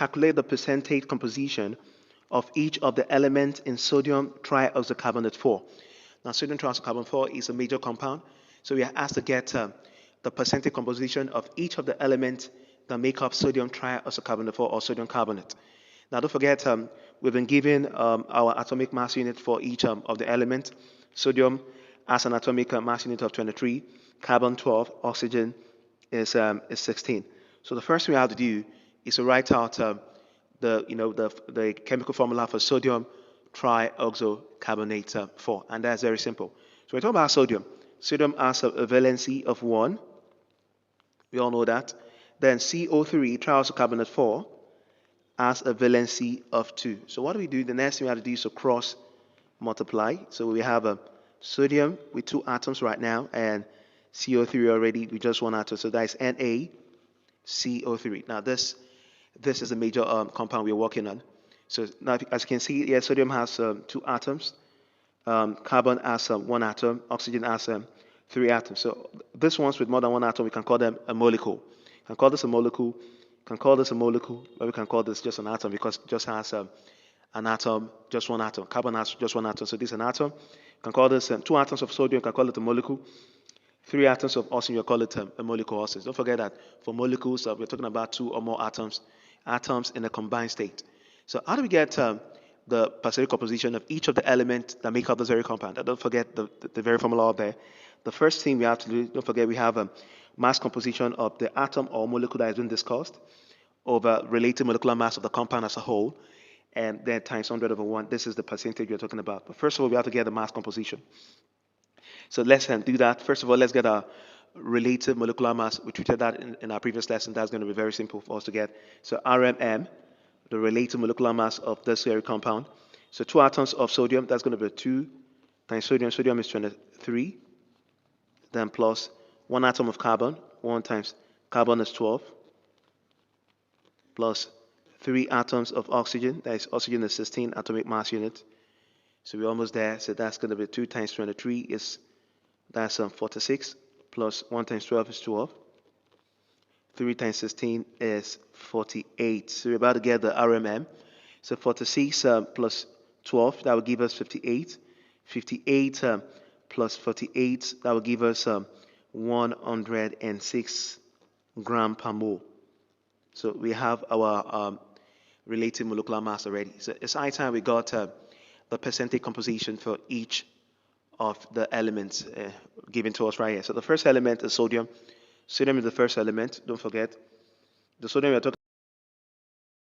calculate the percentage composition of each of the elements in sodium trioxocarbonate 4. Now, sodium trioxocarbonate 4 is a major compound, so we are asked to get the percentage composition of each of the elements that make up sodium trioxocarbonate 4 or sodium carbonate. Now, don't forget, we've been given our atomic mass unit for each of the elements. Sodium has an atomic mass unit of 23, carbon 12, oxygen is 16. So the first thing we have to do is to write out the chemical formula for sodium trioxocarbonate 4, and that's very simple. So we're talking about sodium. Sodium has a valency of 1. We all know that. Then CO3 trioxocarbonate 4 has a valency of 2. So what do we do? The next thing we have to do is to cross multiply. So we have a sodium with 2 atoms right now, and CO3 already with just 1 atom. So that is NaCO3. Now this is a major compound we're working on. So now, as you can see, yeah, sodium has 2 atoms. Carbon has 1 atom. Oxygen has 3 atoms. So these ones with more than 1 atom, we can call them a molecule. We can call this a molecule. We can call this a molecule, or we can call this just an atom because it just has an atom, just 1 atom. Carbon has just 1 atom, so this is an atom. You can call this 2 atoms of sodium, you can call it a molecule. 3 atoms of oxygen, you call it a molecule also. Don't forget that for molecules, we're talking about 2 or more atoms in a combined state. So how do we get the percentage composition of each of the elements that make up this very compound? Don't forget the very formula up there. The first thing we have to do, don't forget we have a mass composition of the atom or molecule that has been discussed over relative molecular mass of the compound as a whole, and then times 100/1. This is the percentage we're talking about. But first of all, we have to get the mass composition. So let's do that. First of all, let's get our relative molecular mass. We treated that in our previous lesson. That's going to be very simple for us to get. So RMM, the relative molecular mass of this very compound. So 2 atoms of sodium, that's going to be 2 times sodium. Sodium is 23. Then plus 1 atom of carbon. 1 times carbon is 12. Plus 3 atoms of oxygen. That is oxygen is 16 atomic mass unit. So we're almost there. So that's going to be 2 times 23 is, that's 46. Plus 1 times 12 is 12. 3 times 16 is 48. So we're about to get the RMM. So 46 plus 12, that will give us 58. 58 plus 48, that will give us 106 gram per mole. So we have our relative molecular mass already. So it's high time we got the percentage composition for each of the elements given to us right here. So the first element is sodium. Sodium is the first element. Don't forget. The sodium we're talking